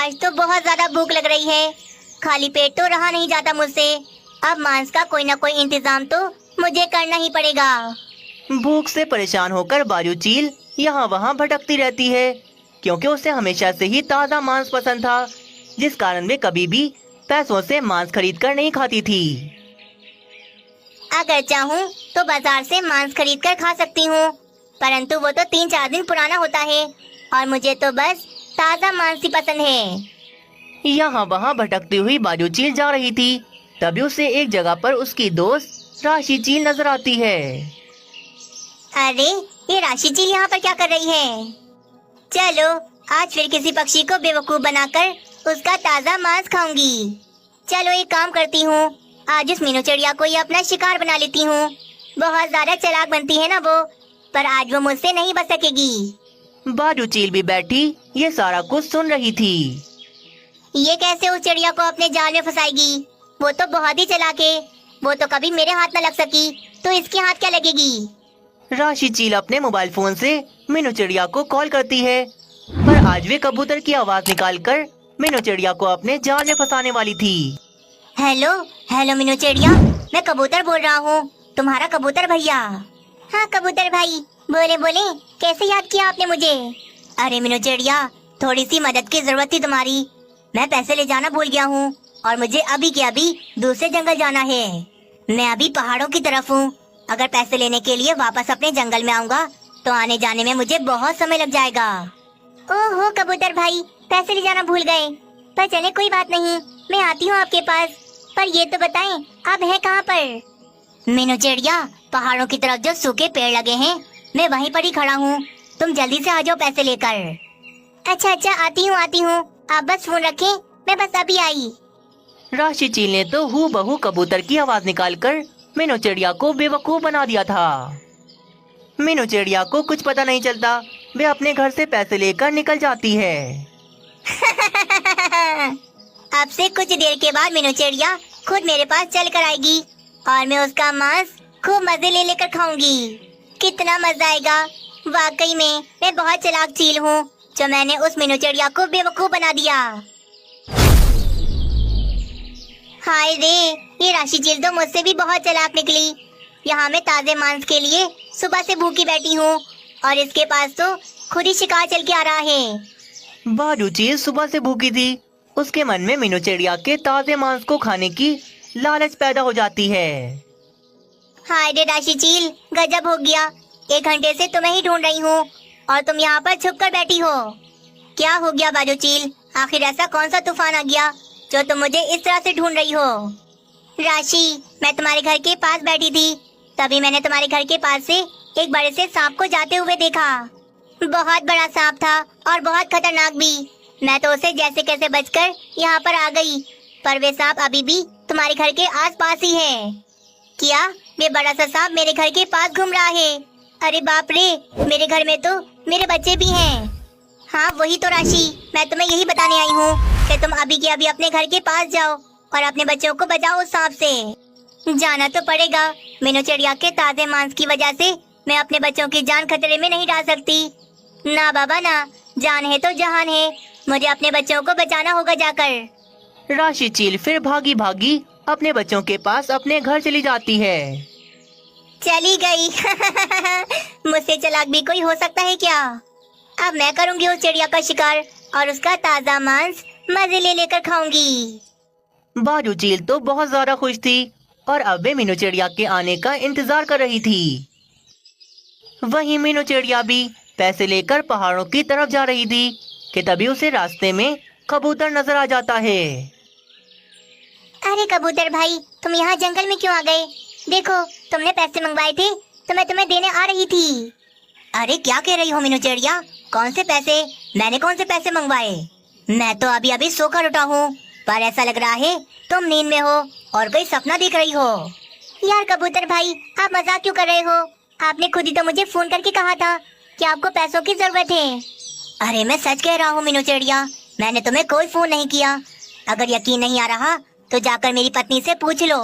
आज तो बहुत ज्यादा भूख लग रही है। खाली पेट तो रहा नहीं जाता मुझसे। अब मांस का कोई ना कोई इंतजाम तो मुझे करना ही पड़ेगा। भूख से परेशान होकर बाजू चील यहाँ वहाँ भटकती रहती है, क्योंकि उसे हमेशा से ही ताज़ा मांस पसंद था, जिस कारण वे कभी भी पैसों से मांस खरीद कर नहीं खाती थी। अगर चाहूँ तो बाजार से मांस खरीद कर खा सकती हूँ, परंतु वो तो 3-4 दिन पुराना होता है और मुझे तो बस ताज़ा मांस ही पसंद है। यहाँ वहाँ भटकती हुई बाजू चील जा रही थी, तभी उसे एक जगह पर उसकी दोस्त राशि चील नजर आती है। अरे ये राशि चील यहाँ पर क्या कर रही है? चलो आज फिर किसी पक्षी को बेवकूफ बनाकर उसका ताज़ा मांस खाऊंगी। चलो एक काम करती हूँ, आज उस मीनू चिड़िया को ही अपना शिकार बना लेती हूँ। बहुत ज्यादा चालाक बनती है ना वो, पर आज वो मुझसे नहीं बच सकेगी। बाजू चील भी बैठी ये सारा कुछ सुन रही थी। ये कैसे उस चिड़िया को अपने जाल में फंसाएगी? वो तो बहुत ही चालाक है। वो तो कभी मेरे हाथ न लग सकी, तो इसके हाथ क्या लगेगी? राशि चील अपने मोबाइल फोन से मीनू चिड़िया को कॉल करती है, पर आज वे कबूतर की आवाज निकालकर मीनू चिड़िया को अपने जाल में फंसाने वाली थी। हेलो हेलो मीनू चिड़िया, मैं कबूतर बोल रहा हूँ, तुम्हारा कबूतर भैया। हाँ कबूतर भाई, बोले बोले, कैसे याद किया आपने मुझे? अरे मीनू चिड़िया, थोड़ी सी मदद की जरूरत थी तुम्हारी। मैं पैसे ले जाना भूल गया हूँ और मुझे अभी के अभी दूसरे जंगल जाना है। मैं अभी पहाड़ों की तरफ हूँ। अगर पैसे लेने के लिए वापस अपने जंगल में आऊँगा तो आने जाने में मुझे बहुत समय लग जाएगा। ओहो कबूतर भाई, पैसे ले जाना भूल गए। पर चले कोई बात नहीं, मैं आती हूँ आपके पास। पर ये तो बताएं, आप हैं कहाँ पर? मीनू चिड़िया, पहाड़ों की तरफ जो सूखे पेड़ लगे हैं, मैं वहीं पर ही खड़ा हूँ। तुम जल्दी से आ जाओ पैसे लेकर। अच्छा अच्छा, आती हूँ। आप बस फोन रखें, मैं बस अभी आई। राशि चील ने तो हूबहू कबूतर की आवाज निकालकर मीनू चिड़िया को बेवकूफ बना दिया था। मीनू चिड़िया को कुछ पता नहीं चलता, वे अपने घर से पैसे लेकर निकल जाती है। अब से कुछ देर के बाद मीनू चिड़िया खुद मेरे पास चल कर आएगी और मैं उसका मांस खूब मजे ले लेकर खाऊंगी। कितना मजा आएगा। वाकई में मैं बहुत चालाक चील हूँ, जो मैंने उस मीनू चिड़िया को बेवकूफ बना दिया। हाय रे, ये राशि चील तो मुझसे भी बहुत चालाक निकली। यहाँ मैं ताजे मांस के लिए सुबह से भूखी बैठी हूँ और इसके पास तो खुद ही शिकार चल के आ रहा है। बाजू चील सुबह से भूखी थी, उसके मन में मीनू चिड़िया के ताजे मांस को खाने की लालच पैदा हो जाती है। हाय रे राशि चील, गजब हो गया। 1 घंटे से तुम्हें ही ढूंढ रही हूँ और तुम यहाँ पर छुप कर बैठी हो। क्या हो गया बाजू चील? आखिर ऐसा कौन सा तूफान आ गया जो तुम मुझे इस तरह से ढूंढ रही हो? राशि, मैं तुम्हारे घर के पास बैठी थी, तभी मैंने तुम्हारे घर के पास से एक बड़े से सांप को जाते हुए देखा। बहुत बड़ा सांप था और बहुत खतरनाक भी। मैं तो उसे जैसे कैसे बचकर यहाँ पर आ गई, पर वे सांप अभी भी तुम्हारे घर के आसपास ही है। क्या ये बड़ा सा सांप मेरे घर के पास घूम रहा है? अरे बाप रे, मेरे घर में तो मेरे बच्चे भी हैं। हाँ वही तो राशि, मैं तुम्हें यही बताने आई हूँ कि तुम अभी के अभी अपने घर के पास जाओ और अपने बच्चों को बचाओ उस सांप से। जाना तो पड़ेगा। मीनू चिड़िया के ताजे मांस की वजह से मैं अपने बच्चों की जान खतरे में नहीं डाल सकती। ना बाबा ना, जान है तो जहान है। मुझे अपने बच्चों को बचाना होगा जाकर। राशि चील फिर भागी भागी अपने बच्चों के पास अपने घर चली जाती है। चली गई। मुझसे चालाक भी कोई हो सकता है क्या? अब मैं करूंगी उस चिड़िया का शिकार और उसका ताजा मांस मजे ले लेकर खाऊंगी। बाजू चील तो बहुत ज्यादा खुश थी और अब वे मीनू चिड़िया के आने का इंतजार कर रही थी। वहीं मीनू चिड़िया भी पैसे लेकर पहाड़ों की तरफ जा रही थी कि तभी उसे रास्ते में कबूतर नजर आ जाता है। अरे कबूतर भाई, तुम यहाँ जंगल में क्यों आ गए? देखो, तुमने पैसे मंगवाए थे तो मैं तुम्हें देने आ रही थी। अरे क्या कह रही हो मीनू चिड़िया? कौन से पैसे? मैंने कौन से पैसे मंगवाए? मैं तो अभी अभी सोकर उठा हूँ, पर ऐसा लग रहा है तुम नींद में हो और कोई सपना देख रही हो। यार कबूतर भाई, आप मजाक क्यों कर रहे हो? आपने खुद ही तो मुझे फोन करके कहा था कि आपको पैसों की जरूरत है। अरे मैं सच कह रहा हूँ मीनू चिड़िया, मैंने तुम्हें कोई फोन नहीं किया। अगर यकीन नहीं आ रहा तो जाकर मेरी पत्नी से पूछ लो।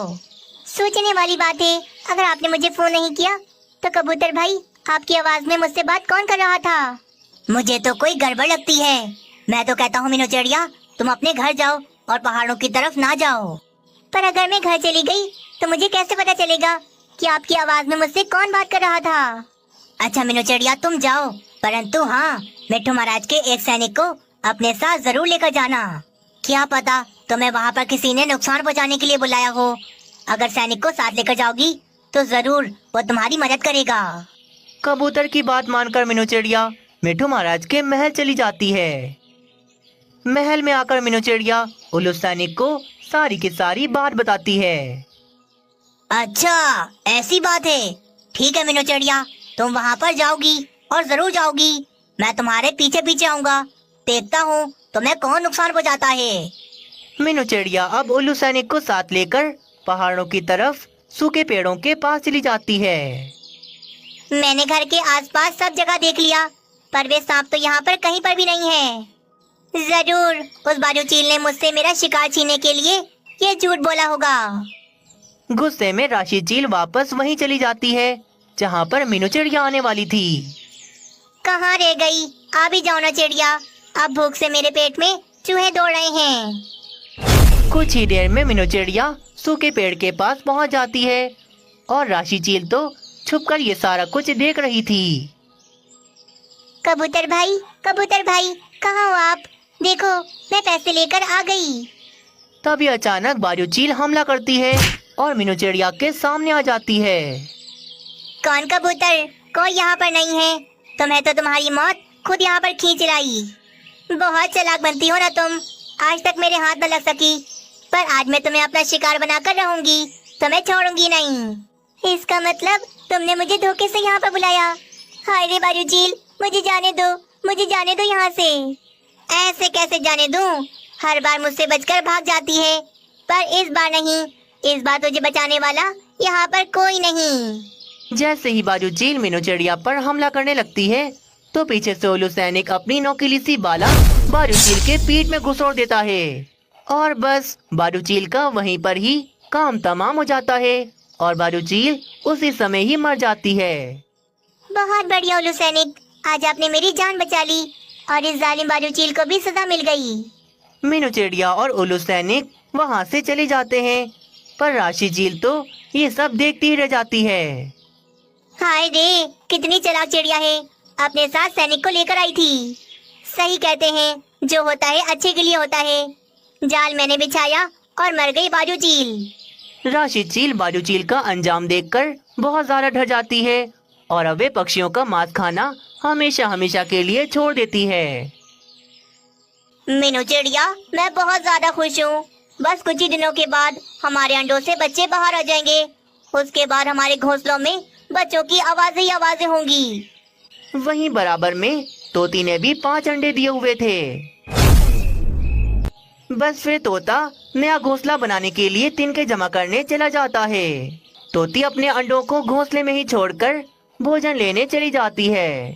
सोचने वाली बात है, अगर आपने मुझे फोन नहीं किया तो कबूतर भाई, आपकी आवाज में मुझसे बात कौन कर रहा था? मुझे तो कोई गड़बड़ लगती है। मैं तो कहता हूँ मीनू चिड़िया, तुम अपने घर जाओ और पहाड़ों की तरफ ना जाओ। पर अगर मैं घर चली गई तो मुझे कैसे पता चलेगा कि आपकी आवाज में मुझसे कौन बात कर रहा था? अच्छा मीनू चिड़िया, तुम जाओ, परंतु हाँ, मिट्ठू महाराज के एक सैनिक को अपने साथ जरूर लेकर जाना। क्या पता तुम्हें वहाँ पर किसी ने नुकसान पहुँचाने के लिए बुलाया हो। अगर सैनिक को साथ लेकर जाओगी तो जरूर वो तुम्हारी मदद करेगा। कबूतर की बात मानकर मीनू चिड़िया मिट्ठू महाराज के महल चली जाती है। महल में आकर मीनू चिड़िया उल्लू सैनिक को सारी की सारी बात बताती है। अच्छा ऐसी बात है, ठीक है मीनू चिड़िया, तुम वहाँ पर जाओगी और जरूर जाओगी। मैं तुम्हारे पीछे पीछे आऊंगा, देखता हूँ तुम्हें कौन नुकसान पहुँचाता है। मीनू चिड़िया अब उल्लू सैनिक को साथ लेकर पहाड़ों की तरफ सूखे पेड़ों के पास चली जाती है। मैंने घर के आसपास सब जगह देख लिया, पर वे सांप तो यहाँ पर कहीं पर भी नहीं है। जरूर उस बाजू चील ने मुझसे मेरा शिकार छीनने के लिए ये झूठ बोला होगा। गुस्से में राशि चील वापस वहीं चली जाती है जहाँ पर मीनू चिड़िया आने वाली थी। कहाँ रह गई? आ भी जाओ ना चिड़िया, अब भूख से मेरे पेट में चूहे दौड़ रहे हैं। कुछ ही देर में मीनू चिड़िया सूखे पेड़ के पास पहुँच जाती है और राशि चील तो छुपकर ये सारा कुछ देख रही थी। कबूतर भाई, कबूतर भाई, कहाँ हो आप? देखो मैं पैसे लेकर आ गई। तभी अचानक बाजू चील हमला करती है और मीनू चिड़िया के सामने आ जाती है। कौन कबूतर? कोई यहाँ पर नहीं है। तुम्हें तो तुम्हारी मौत खुद यहाँ पर खींच लाई। बहुत चालाक बनती हो ना तुम, आज तक मेरे हाथ न लग सकी, पर आज मैं तुम्हें अपना शिकार बनाकर रहूंगी, तुम्हें छोड़ूंगी नहीं। इसका मतलब तुमने मुझे धोखे से यहाँ पर बुलाया। हाय रे बाजू चील, मुझे जाने दो, मुझे जाने दो यहाँ से। ऐसे कैसे जाने दूं? हर बार मुझसे बचकर भाग जाती है, पर इस बार नहीं। इस बार तुझे बचाने वाला यहाँ पर कोई नहीं। जैसे ही बाजू चील मीनू चिड़िया पर हमला करने लगती है तो पीछे से उल्लू सैनिक अपनी नोकीली सी बाला बाजू चील के पीठ में घुसोड़ देता है और बस बाजू चील का वहीं पर ही काम तमाम हो जाता है और बाजू चील उसी समय ही मर जाती है। बहुत बढ़िया उल्लू सैनिक, आज आपने मेरी जान बचा ली और इस जालिम बाजू चील को भी सजा मिल गई। मीनू चिड़िया और उल्लू सैनिक वहाँ से चले जाते हैं, पर राशि चील तो ये सब देखती ही रह जाती है। हाय रे, कितनी चालाक चिड़िया है, अपने साथ सैनिक को लेकर आई थी। सही कहते हैं, जो होता है अच्छे के लिए होता है। जाल मैंने बिछाया और मर गई बाजू चील। राशि चील बाजू चील का अंजाम देखकर बहुत ज्यादा डर जाती है और अब वे पक्षियों का मांस खाना हमेशा हमेशा के लिए छोड़ देती है। मीनू चिड़िया, मैं बहुत ज्यादा खुश हूँ। बस कुछ ही दिनों के बाद हमारे अंडों से बच्चे बाहर आ जाएंगे। उसके बाद हमारे घोंसलों में बच्चों की आवाजें ही आवाजें होंगी। वहीं बराबर में तोती ने भी 5 अंडे दिए हुए थे। बस फिर तोता नया घोंसला बनाने के लिए तिनके जमा करने चला जाता है। तोती अपने अंडों को घोंसले में ही छोड़कर भोजन लेने चली जाती है।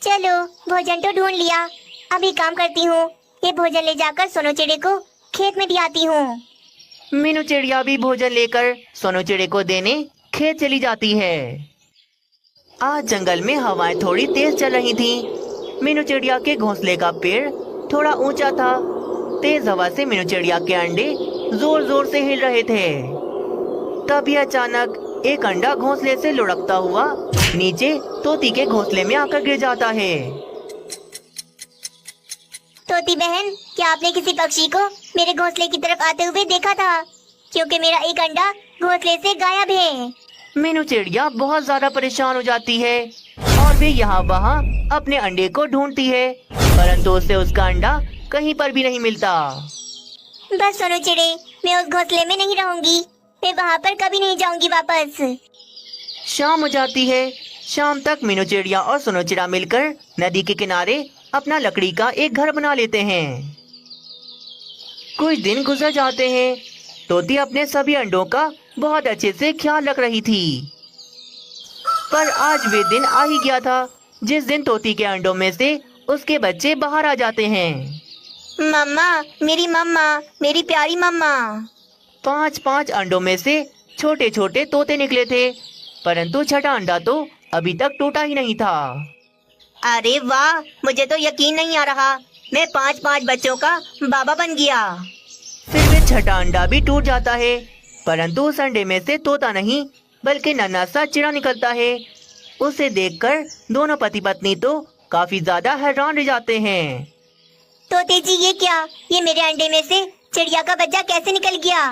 चलो भोजन तो ढूंढ लिया, अभी काम करती हूँ। ये भोजन ले जाकर सोनू चिड़े को खेत में दियाती हूँ। मीनू चिड़िया भी भोजन लेकर सोनू चिड़े को देने खेत चली जाती है। आज जंगल में हवाएं थोड़ी तेज चल रही थीं। मीनू चिड़िया के घोंसले का पेड़ थोड़ा ऊंचा था। तेज हवा से मीनू चिड़िया के अंडे जोर जोर से हिल रहे थे। तभी अचानक एक अंडा घोंसले से लुढ़कता हुआ नीचे तोती के घोंसले में आकर गिर जाता है। तोती बहन, क्या आपने किसी पक्षी को मेरे घोंसले की तरफ आते हुए देखा था? क्योंकि मेरा एक अंडा घोंसले से गायब है। मीनू चिड़िया बहुत ज्यादा परेशान हो जाती है और भी यहाँ वहाँ अपने अंडे को ढूंढती है, परंतु उसे उसका अंडा कहीं पर भी नहीं मिलता। बस सोनू चिड़े, मैं उस घोंसले में नहीं रहूंगी। मैं वहाँ पर कभी नहीं जाऊंगी वापस। शाम हो जाती है। शाम तक मीनू चिड़िया और सोनू चिड़ा मिलकर नदी के किनारे अपना लकड़ी का एक घर बना लेते हैं। कुछ दिन गुजर जाते हैं। तोती अपने सभी अंडों का बहुत अच्छे से ख्याल रख रही थी, पर आज वे दिन आ ही गया था जिस दिन तोती के अंडों में से उसके बच्चे बाहर आ जाते हैं। मम्मा, मेरी मम्मा, मेरी प्यारी मम्मा। 5-5 अंडों में से छोटे छोटे तोते निकले थे, परंतु छठा अंडा तो अभी तक टूटा ही नहीं था। अरे वाह, मुझे तो यकीन नहीं आ रहा। मैं 5-5 बच्चों का बाबा बन गया। फिर वे छठा अंडा भी टूट जाता है, परंतु उस अंडे में से तोता नहीं बल्कि नन्हा सा चिड़ा निकलता है। उसे देखकर दोनों पति पत्नी तो काफी ज्यादा हैरान रह जाते हैं। तोते जी ये क्या? ये मेरे अंडे में से चिड़िया का बच्चा कैसे निकल गया?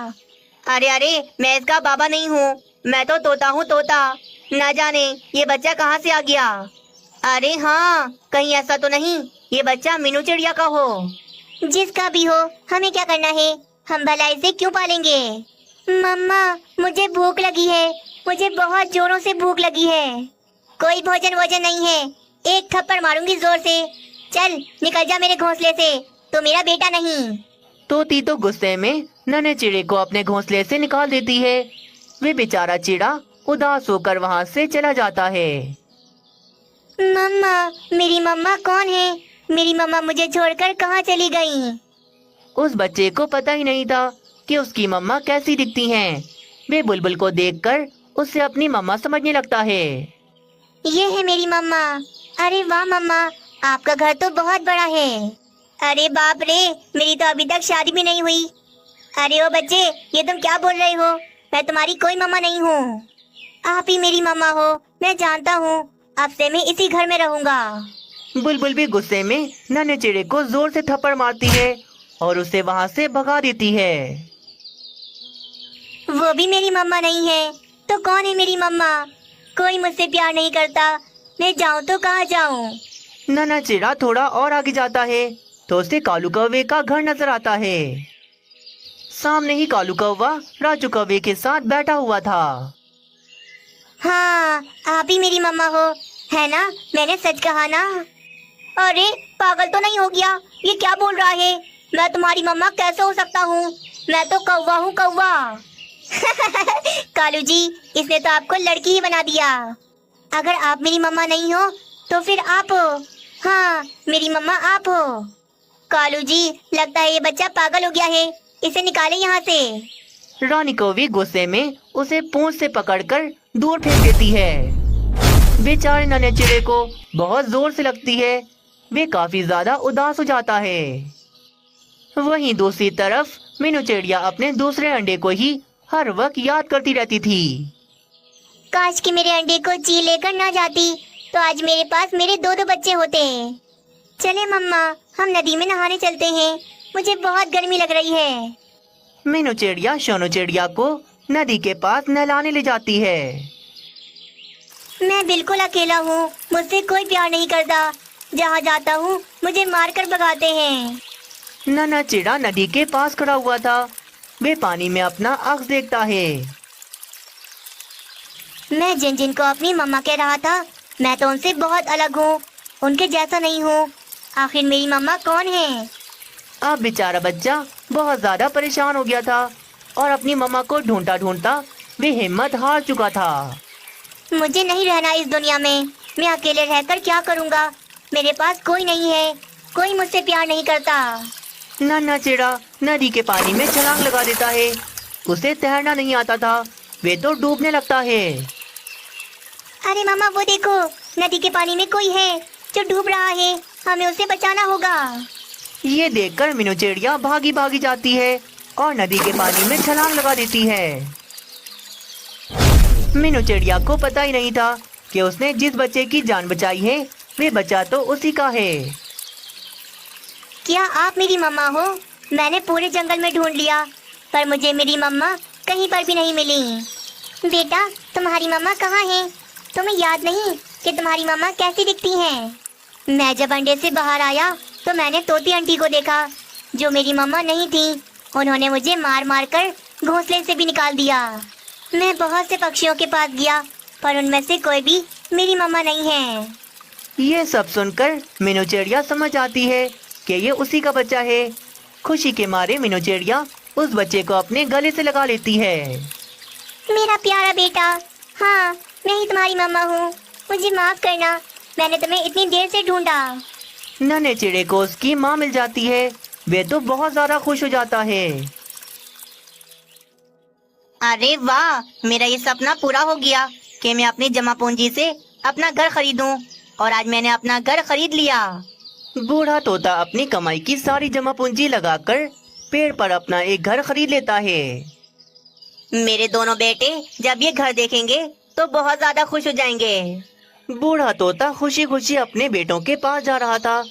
अरे अरे, मैं इसका बाबा नहीं हूँ, मैं तो तोता हूँ तोता। ना जाने ये बच्चा कहाँ से आ गया। अरे हाँ, कहीं ऐसा तो नहीं ये बच्चा मीनू चिड़िया का हो। जिसका भी हो, हमें क्या करना है? हम भला इसे क्यों पालेंगे? मम्मा, मुझे भूख लगी है, मुझे बहुत जोरों से भूख लगी है। कोई भोजन वोजन नहीं है, एक थप्पड़ मारूंगी जोर से। चल निकल जा मेरे घोंसले से, तो मेरा बेटा नहीं। तोती तो गुस्से में नन्हे चिड़े को अपने घोंसले से निकाल देती है। वे बेचारा चिड़ा उदास होकर वहाँ से चला जाता है। मम्मा, मेरी मम्मा कौन है? मेरी मम्मा मुझे छोड़कर कहाँ चली गई? उस बच्चे को पता ही नहीं था कि उसकी मम्मा कैसी दिखती हैं। वे बुलबुल को देखकर उसे अपनी मम्मा समझने लगता है। ये है मेरी मम्मा। अरे वाह मम्मा, आपका घर तो बहुत बड़ा है। अरे बाप रे, मेरी तो अभी तक शादी भी नहीं हुई। अरे ओ बच्चे, ये तुम क्या बोल रहे हो? मैं तुम्हारी कोई मम्मा नहीं हूँ, आप ही मेरी मम्मा हो। मैं जानता हूँ, अब से मैं इसी घर में रहूंगा। बुलबुल भी गुस्से में नन्हे चिड़े को जोर से थप्पड़ मारती है और उसे वहाँ से भगा देती है। वो भी मेरी मम्मा नहीं है तो कौन है मेरी मम्मा? कोई मुझसे प्यार नहीं करता, मैं जाऊँ तो कहाँ जाऊँ? नन्हा चिड़ा थोड़ा और आगे जाता है तो उसे कालू कौवे का घर नजर आता है। सामने ही कालू कौवा राजू कौवे के साथ बैठा हुआ था। हाँ, आप ही मेरी मम्मा हो, है ना? मैंने सच कहा ना? अरे पागल तो नहीं हो गया? ये क्या बोल रहा है? मैं तुम्हारी मम्मा कैसे हो सकता हूँ? मैं तो कौवा हूँ, कौवा। कालू जी, इसने तो आपको लड़की ही बना दिया। अगर आप मेरी मम्मा नहीं हो तो फिर आप हो। हाँ, मेरी मम्मा आप हो। कालू जी, लगता है ये बच्चा पागल हो गया है, इसे निकालें यहाँ से। रानी कौवी गुस्से में उसे पूंछ से पकड़कर दूर फेंक देती है। बेचारे नन्हे चिड़े को बहुत जोर से लगती है। वे काफी ज्यादा उदास हो जाता है। वहीं दूसरी तरफ मीनू चिड़िया अपने दूसरे अंडे को ही हर वक्त याद करती रहती थी। काश कि मेरे अंडे को ची लेकर ना जाती, तो आज मेरे पास मेरे 2-2 बच्चे होते। चले मम्मा, हम नदी में नहाने चलते हैं, मुझे बहुत गर्मी लग रही है। मीनू चिड़िया सोनू चिड़िया को नदी के पास नहलाने ले जाती है। मैं बिल्कुल अकेला हूँ, मुझसे कोई प्यार नहीं करता। जहाँ जाता हूँ मुझे मारकर भगाते हैं। नन्हा चिड़ा नदी के पास खड़ा हुआ था। वे पानी में अपना अक्स देखता है। मैं जिन जिन को अपनी मम्मा कह रहा था, मैं तो उनसे बहुत अलग हूँ, उनके जैसा नहीं हूँ। आखिर मेरी मम्मा कौन है? अब बेचारा बच्चा बहुत ज्यादा परेशान हो गया था और अपनी मम्मा को ढूंढता ढूंढता वे हिम्मत हार चुका था। मुझे नहीं रहना इस दुनिया में, मैं अकेले रहकर क्या करूँगा? मेरे पास कोई नहीं है, कोई मुझसे प्यार नहीं करता। नन्हा चिड़ा नदी के पानी में छलांग लगा देता है। उसे तैरना नहीं आता था, वे तो डूबने लगता है। अरे मामा, वो देखो, नदी के पानी में कोई है जो डूब रहा है, हमें उसे बचाना होगा। ये देखकर मीनू चिड़िया भागी भागी जाती है और नदी के पानी में छलांग लगा देती है। मीनू चिड़िया को पता ही नहीं था कि उसने जिस बच्चे की जान बचाई है वे बच्चा तो उसी का है। क्या आप मेरी मम्मा हो? मैंने पूरे जंगल में ढूंढ लिया, पर मुझे मेरी मम्मा कहीं पर भी नहीं मिली। बेटा, तुम्हारी मम्मा कहाँ है? तुम्हें याद नहीं कि तुम्हारी मम्मा कैसी दिखती हैं? मैं जब अंडे से बाहर आया तो मैंने तोती आंटी को देखा, जो मेरी मम्मा नहीं थी। उन्होंने मुझे मार मार कर घोंसले से भी निकाल दिया। मैं बहुत से पक्षियों के पास गया, पर उनमें से कोई भी मेरी मम्मा नहीं है। ये सब सुनकर मीनू चिड़िया समझ आती है कि ये उसी का बच्चा है। खुशी के मारे मीनू चिड़िया उस बच्चे को अपने गले से लगा लेती है। मेरा प्यारा बेटा, हाँ, मैं ही तुम्हारी मम्मा हूँ, मुझे माफ करना, मैंने तुम्हें इतनी देर से ढूंढा। नन्हे चिड़े को उसकी माँ मिल जाती है। वे तो बहुत ज्यादा खुश हो जाता है। अरे वाह, मेरा ये सपना पूरा हो गया कि मैं अपनी जमा पूंजी से अपना घर खरीदूं, और आज मैंने अपना घर खरीद लिया। बूढ़ा तोता अपनी कमाई की सारी जमा पूंजी लगाकर पेड़ पर अपना एक घर खरीद लेता है। मेरे दोनों बेटे जब ये घर देखेंगे तो बहुत ज्यादा खुश हो जाएंगे। बूढ़ा तोता खुशी खुशी अपने बेटों के पास जा रहा था,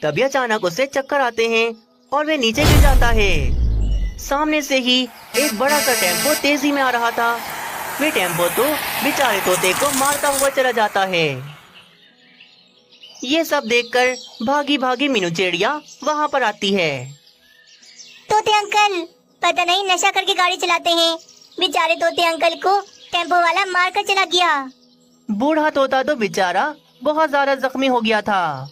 तभी अचानक उसे चक्कर आते हैं और वे नीचे गिर जाता है। सामने से ही एक बड़ा सा टेम्पो तेजी में आ रहा था। वे टेम्पो तो बेचारे तोते को मारता हुआ चला जाता है। ये सब देखकर भागी भागी मीनू चिड़िया वहाँ पर आती है। तोते अंकल, पता नहीं नशा करके गाड़ी चलाते हैं। बेचारे तोते अंकल को टेम्पो वाला मार कर चला गया। बूढ़ा तोता तो बेचारा बहुत ज्यादा जख्मी हो गया था।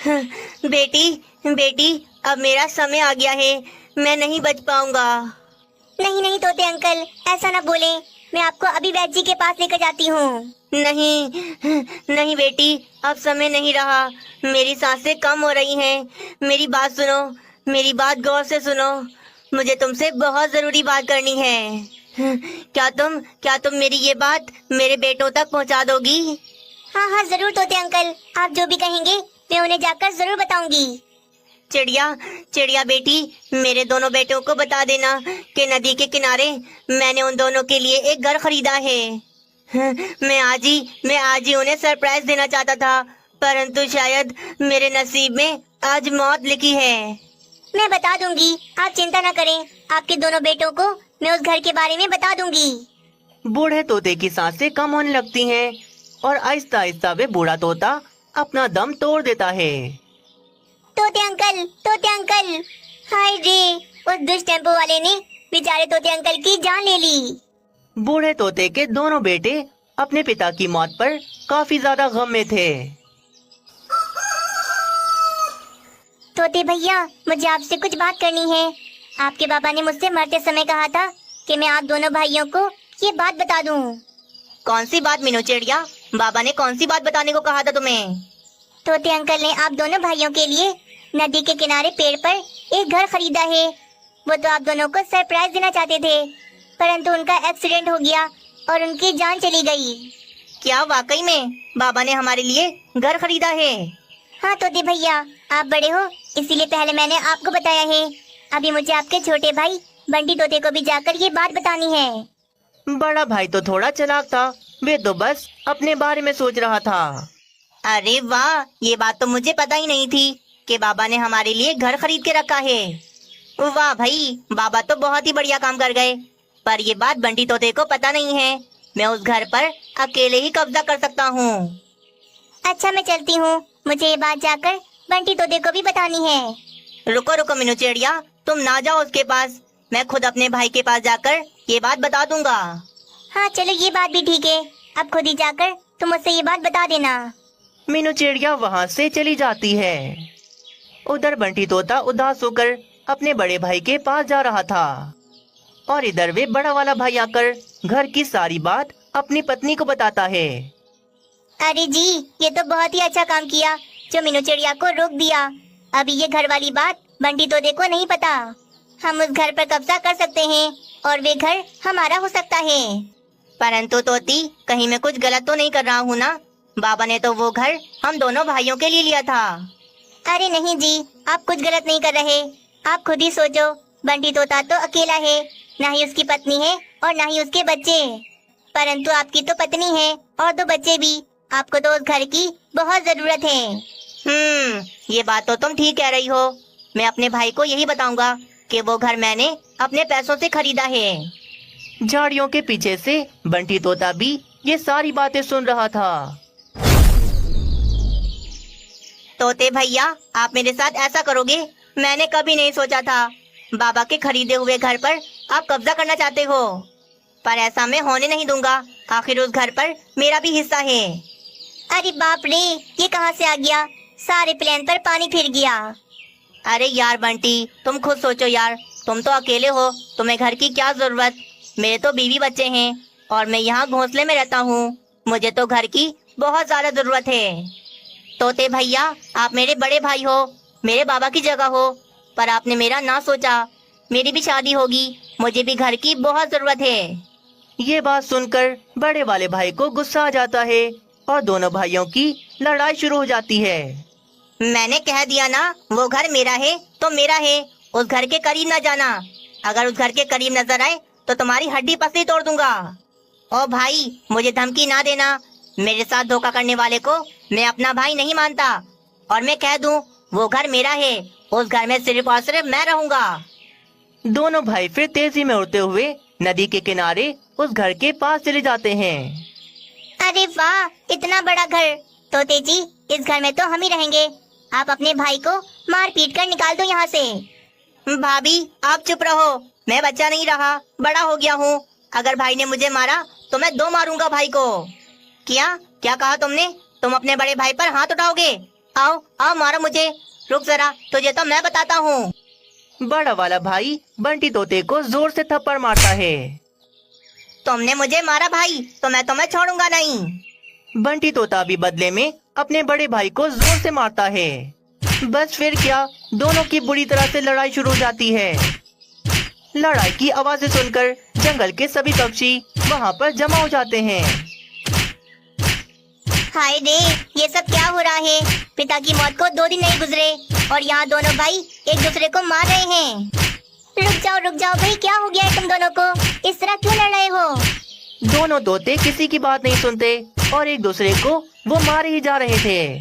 बेटी बेटी, अब मेरा समय आ गया है, मैं नहीं बच पाऊंगा। नहीं नहीं तोते अंकल, ऐसा ना बोले, मैं आपको अभी वैद्य जी के पास लेकर जाती हूँ। नहीं नहीं बेटी, अब समय नहीं रहा, मेरी सांसें कम हो रही हैं। मेरी बात सुनो, मेरी बात गौर से सुनो, मुझे तुमसे बहुत जरूरी बात करनी है। क्या तुम मेरी ये बात मेरे बेटों तक पहुँचा दोगी? हाँ हाँ जरूर तोते अंकल, आप जो भी कहेंगे मैं उन्हें जाकर जरूर बताऊंगी। चिड़िया बेटी, मेरे दोनों बेटों को बता देना कि नदी के किनारे मैंने उन दोनों के लिए एक घर खरीदा है। मैं आज ही उन्हें सरप्राइज देना चाहता था, परंतु शायद मेरे नसीब में आज मौत लिखी है। मैं बता दूंगी, आप चिंता न करें, आपके दोनों बेटों को मैं उस घर के बारे में बता दूंगी। बूढ़े तोते की सांसें कम होने लगती हैं और आहिस्ता आहिस्ता वे बूढ़ा तोता अपना दम तोड़ देता है। तोते अंकल, हाय रे, उस दुष्ट टेम्पो वाले ने बेचारे तोते अंकल की जान ले ली। बूढ़े तोते के दोनों बेटे अपने पिता की मौत पर काफी ज्यादा गम में थे। तोते भैया, मुझे आपसे कुछ बात करनी है। आपके पापा ने मुझसे मरते समय कहा था कि मैं आप दोनों भाइयों को ये बात बता दूं। कौन सी बात मीनू चिड़िया? बाबा ने कौन सी बात बताने को कहा था तुम्हें? तोते अंकल ने आप दोनों भाइयों के लिए नदी के किनारे पेड़ पर एक घर खरीदा है। वो तो आप दोनों को सरप्राइज देना चाहते थे, परंतु उनका एक्सीडेंट हो गया और उनकी जान चली गई। क्या वाकई में बाबा ने हमारे लिए घर खरीदा है? हाँ तोते भैया, आप बड़े हो इसीलिए पहले मैंने आपको बताया है। अभी मुझे आपके छोटे भाई बंटी तोते को भी जाकर ये बात बतानी है। बड़ा भाई तो थोड़ा चालाक था, वे तो बस अपने बारे में सोच रहा था। अरे वाह, ये बात तो मुझे पता ही नहीं थी कि बाबा ने हमारे लिए घर खरीद के रखा है। वाह भाई, बाबा तो बहुत ही बढ़िया काम कर गए। पर ये बात बंटी तोते को पता नहीं है। मैं उस घर पर अकेले ही कब्जा कर सकता हूँ। अच्छा मैं चलती हूँ, मुझे ये बात जाकर बंटी तोते को भी बतानी है। रुको मीनू चिड़िया, तुम ना जाओ उसके पास, मैं खुद अपने भाई के पास जाकर ये बात बता दूंगा। हाँ चलो, ये बात भी ठीक है, अब खुद ही जाकर तुम मुझसे ये बात बता देना। मीनू चिड़िया वहाँ से चली जाती है। उधर बंटी तोता उदास होकर अपने बड़े भाई के पास जा रहा था और इधर वे बड़ा वाला भाई आकर घर की सारी बात अपनी पत्नी को बताता है। अरे जी, ये तो बहुत ही अच्छा काम किया जो मीनू चिड़िया को रोक दिया। अभी ये घर वाली बात बंटी तोते को नहीं पता। हम उस घर पर कब्जा कर सकते हैं और वे घर हमारा हो सकता है। परंतु तोती, कहीं मैं कुछ गलत तो नहीं कर रहा हूँ ना? बाबा ने तो वो घर हम दोनों भाइयों के लिए लिया था। अरे नहीं जी, आप कुछ गलत नहीं कर रहे। आप खुद ही सोचो, बंटी तोता तो अकेला है, ना ही उसकी पत्नी है और ना ही उसके बच्चे। परंतु आपकी तो पत्नी है और 2 बच्चे भी। आपको तो उस घर की बहुत जरूरत है। ये बात तो तुम ठीक कह रही हो। मैं अपने भाई को यही बताऊंगा कि वो घर मैंने अपने पैसों से खरीदा है। झाड़ियों के पीछे से बंटी तोता भी ये सारी बातें सुन रहा था। तोते भैया, आप मेरे साथ ऐसा करोगे? मैंने कभी नहीं सोचा था। बाबा के खरीदे हुए घर पर आप कब्जा करना चाहते हो, पर ऐसा मैं होने नहीं दूंगा। आखिर उस घर पर मेरा भी हिस्सा है। अरे बाप रे, ये कहाँ से आ गया? सारे प्लान पर पानी फिर गया। अरे यार बंटी, तुम खुद सोचो यार, तुम तो अकेले हो, तुम्हें घर की क्या जरूरत? मेरे तो बीवी बच्चे हैं और मैं यहाँ घोंसले में रहता हूँ। मुझे तो घर की बहुत ज्यादा जरूरत है। तोते भैया, आप मेरे बड़े भाई हो, मेरे बाबा की जगह हो, पर आपने मेरा ना सोचा। मेरी भी शादी होगी, मुझे भी घर की बहुत जरूरत है। ये बात सुनकर बड़े वाले भाई को गुस्सा आ जाता है और दोनों भाइयों की लड़ाई शुरू हो जाती है। मैंने कह दिया ना, वो घर मेरा है तो मेरा है। उस घर के करीब न जाना। अगर उस घर के करीब नजर आए तो तुम्हारी हड्डी पसली तोड़ दूंगा। ओ भाई, मुझे धमकी ना देना। मेरे साथ धोखा करने वाले को मैं अपना भाई नहीं मानता। और मैं कह दूं, वो घर मेरा है। उस घर में सिर्फ और सिर्फ मैं रहूंगा। दोनों भाई फिर तेजी में उड़ते हुए नदी के किनारे उस घर के पास चले जाते हैं। अरे वाह, इतना बड़ा घर। तोते जी, इस घर में तो हम ही रहेंगे। आप अपने भाई को मार पीट कर निकाल दो यहाँ से। भाभी, आप चुप रहो। मैं बच्चा नहीं रहा, बड़ा हो गया हूँ। अगर भाई ने मुझे मारा तो मैं दो मारूंगा भाई को। क्या क्या कहा तुमने? तुम अपने बड़े भाई पर हाथ उठाओगे? आओ आओ, मारो मुझे। रुक जरा, तुझे तो मैं बताता हूँ। बड़ा वाला भाई बंटी तोते को जोर से थप्पड़ मारता है। तुमने मुझे मारा भाई, तो मैं तुम्हें छोड़ूंगा नहीं। बंटी तोता भी बदले में अपने बड़े भाई को जोर से मारता है। बस फिर क्या, दोनों की बुरी तरह से लड़ाई शुरू हो जाती है। लड़ाई की आवाजें सुनकर जंगल के सभी पक्षी वहाँ पर जमा हो जाते हैं। हाय रे, ये सब क्या हो रहा है? पिता की मौत को 2 दिन नहीं गुजरे और यहाँ दोनों भाई एक दूसरे को मार रहे हैं। रुक जाओ भाई, क्या हो गया है तुम दोनों को? इस तरह क्यों लड़ रहे हो? दोनों तोते किसी की बात नहीं सुनते और एक दूसरे को वो मार ही जा रहे थे।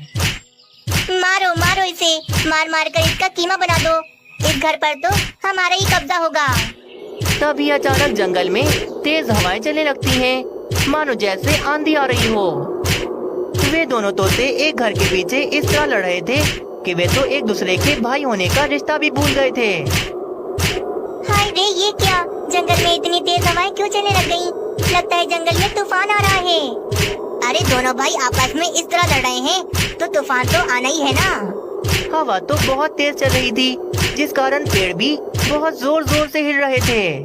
मारो मारो इसे, मार मार कर इसका कीमा बना दो। इस घर पर तो हमारा ही कब्जा होगा। तभी अचानक जंगल में तेज हवाएं चलने लगती हैं, मानो जैसे आंधी आ रही हो। वे दोनों तोते एक घर के पीछे इस तरह लड़ रहे थे कि वे तो एक दूसरे के भाई होने का रिश्ता भी भूल गए थे। हाय रे, ये क्या? जंगल में इतनी तेज हवाएं क्यों चलने लग गयी? लगता है जंगल में तूफान आ रहा है। अरे दोनों भाई आपस में इस तरह लड़ रहे हैं तो तूफान तो आना ही है ना। हवा तो बहुत तेज चल रही थी, जिस कारण पेड़ भी बहुत जोर जोर से हिल रहे थे।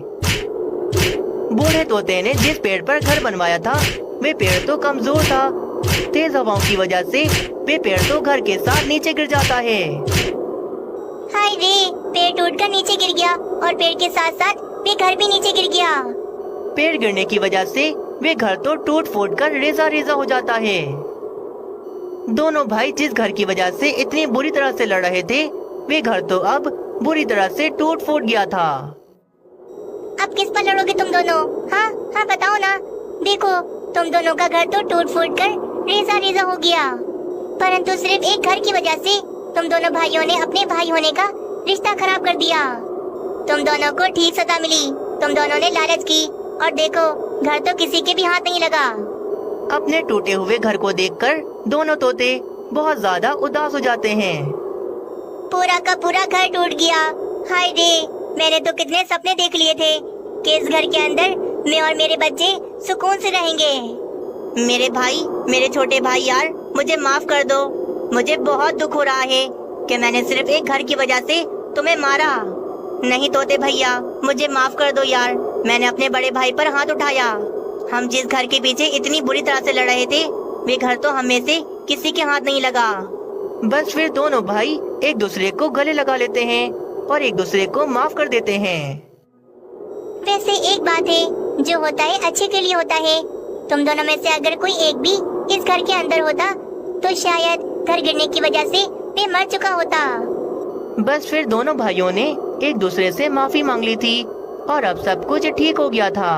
बूढ़े तोते ने जिस पेड़ पर घर बनवाया था, वे पेड़ तो कमजोर था। तेज हवाओं की वजह से वे पेड़ तो घर के साथ नीचे गिर जाता है। हाय रे, पेड़ टूटकर नीचे गिर गया और पेड़ के साथ साथ वे घर भी नीचे गिर गया। पेड़ गिरने की वजह से वे घर तो टूट फूट कर रेजा रेजा हो जाता है। दोनों भाई जिस घर की वजह से इतनी बुरी तरह से लड़ रहे थे, वे घर तो अब बुरी तरह से टूट फूट गया था। अब किस पर लड़ोगे तुम दोनों? हाँ हाँ, बताओ ना। देखो, तुम दोनों का घर तो टूट फूट कर रेजा रेजा हो गया, परंतु सिर्फ एक घर की वजह से तुम दोनों भाइयों ने अपने भाई होने का रिश्ता खराब कर दिया। तुम दोनों को ठीक सजा मिली। तुम दोनों ने लालच की और देखो, घर तो किसी के भी हाथ नहीं लगा। अपने टूटे हुए घर को देखकर दोनों तोते बहुत ज्यादा उदास हो जाते हैं। पूरा का पूरा घर टूट गया। हाय रे, मैंने तो कितने सपने देख लिए थे कि इस घर के अंदर मैं और मेरे बच्चे सुकून से रहेंगे। मेरे भाई, मेरे छोटे भाई यार, मुझे माफ कर दो। मुझे बहुत दुख हो रहा है कि मैंने सिर्फ एक घर की वजह से तुम्हें मारा। नहीं तोते भैया, मुझे माफ कर दो यार। मैंने अपने बड़े भाई पर हाथ उठाया। हम जिस घर के पीछे इतनी बुरी तरह से लड़ रहे थे, वे घर तो हम में से किसी के हाथ नहीं लगा। बस फिर दोनों भाई एक दूसरे को गले लगा लेते हैं और एक दूसरे को माफ कर देते हैं। वैसे एक बात है, जो होता है अच्छे के लिए होता है। तुम दोनों में से अगर कोई एक भी इस घर के अंदर होता तो शायद घर गिरने की वजह से वे मर चुका होता। बस फिर दोनों भाइयों ने एक दूसरे से माफी मांग ली थी और अब सब कुछ ठीक हो गया था।